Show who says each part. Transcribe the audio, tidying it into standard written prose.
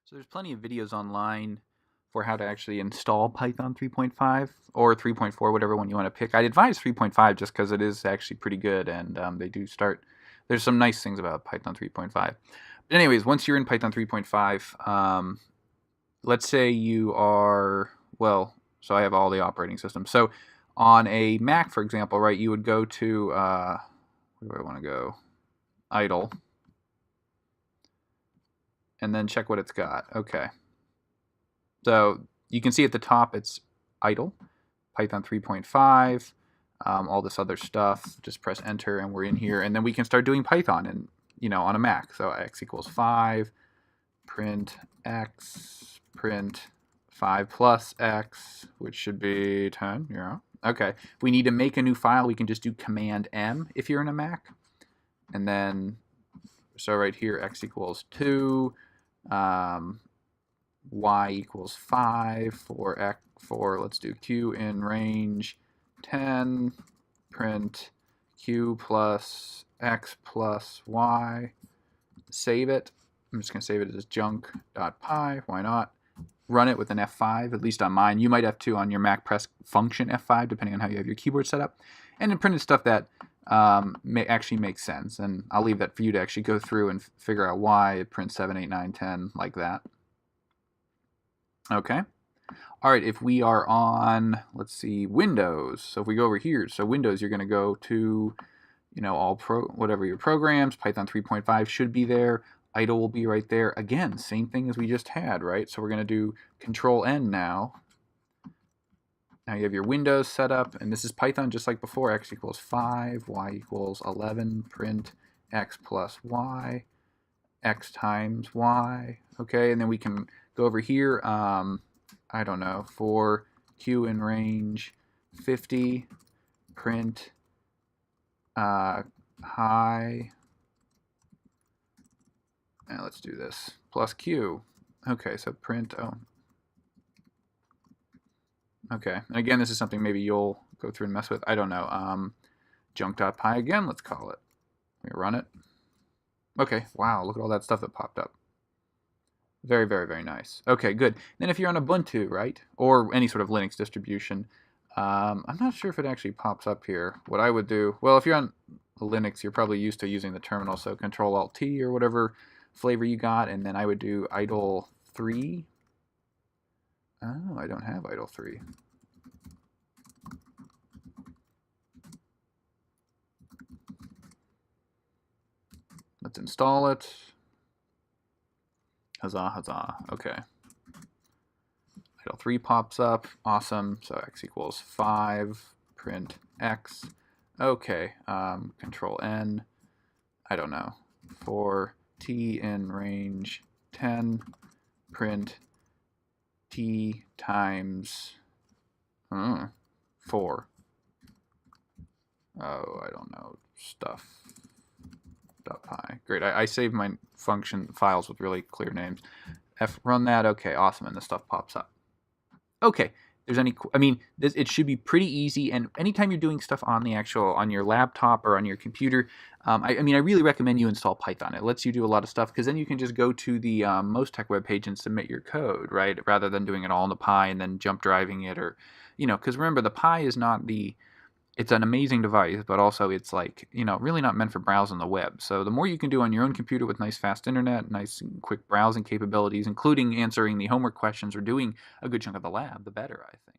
Speaker 1: So there's plenty of videos online for how to actually install Python 3.5 or 3.4, whatever one you want to pick. I'd advise 3.5 just because it is actually pretty good, and they do start. There's some nice things about Python 3.5. But anyways, once you're in Python 3.5, let's say you are, well, so I have all the operating systems. So on a Mac, for example, right, you would go to, where do I want to go? Idle. And then check what it's got. Okay. So you can see at the top it's idle, Python 3.5, all this other stuff. Just press enter and we're in here. And then we can start doing Python and on a Mac. So x equals 5, print x, print 5 plus x, which should be 10. Yeah. Okay. If we need to make a new file, we can just do Command M if you're in a Mac. And then, so right here, x equals 2. Y equals 5 for let's do q in range 10, print q plus x plus y, save it. I'm just going to save it as junk.py, why not? Run it with an F5, at least on mine. You might have to on your Mac press function F5, depending on how you have your keyboard set up. And it printed stuff that may actually make sense. And I'll leave that for you to actually go through and figure out why it prints 7, 8, 9, 10 like that. Okay. All right, if we are on, let's see, Windows. So if we go over here, so Windows, you're going to go to, whatever your programs, Python 3.5 should be there. Idle will be right there. Again, same thing as we just had, right? So we're going to do Control N now. Now you have your Windows set up, and this is Python just like before. X equals 5, Y equals 11, print X plus Y, X times Y. Okay, and then we can go over here, I don't know, for Q in range 50, print high, and let's do this, plus Q. Okay, so print, okay, and again, this is something maybe you'll go through and mess with, I don't know, junk.py again, let's call it. We run it. Okay, wow, look at all that stuff that popped up. Very, very, very nice. Okay, good. Then if you're on Ubuntu, right, or any sort of Linux distribution, I'm not sure if it actually pops up here. What I would do, well, if you're on Linux, you're probably used to using the terminal, so Control-Alt-T or whatever flavor you got, and then I would do idle 3. Oh, I don't have idle 3. Let's install it. Huzzah, huzzah. Okay. Idle 3 pops up. Awesome. So x equals 5. Print x. Okay. Control N. I don't know. For t in range 10. Print t times 4. Oh, I don't know. Stuff. .py. Great. I save my function files with really clear names. Run that. Okay, awesome. And this stuff pops up. Okay. There's any, I mean, it should be pretty easy. And anytime you're doing stuff on on your laptop or on your computer, I really recommend you install Python. It lets you do a lot of stuff because then you can just go to the Most Tech webpage and submit your code, right? Rather than doing it all in the Pi and then jump driving it or, because remember the Pi is not it's an amazing device, but also it's like, really not meant for browsing the web. So the more you can do on your own computer with nice fast internet, nice quick browsing capabilities, including answering the homework questions or doing a good chunk of the lab, the better, I think.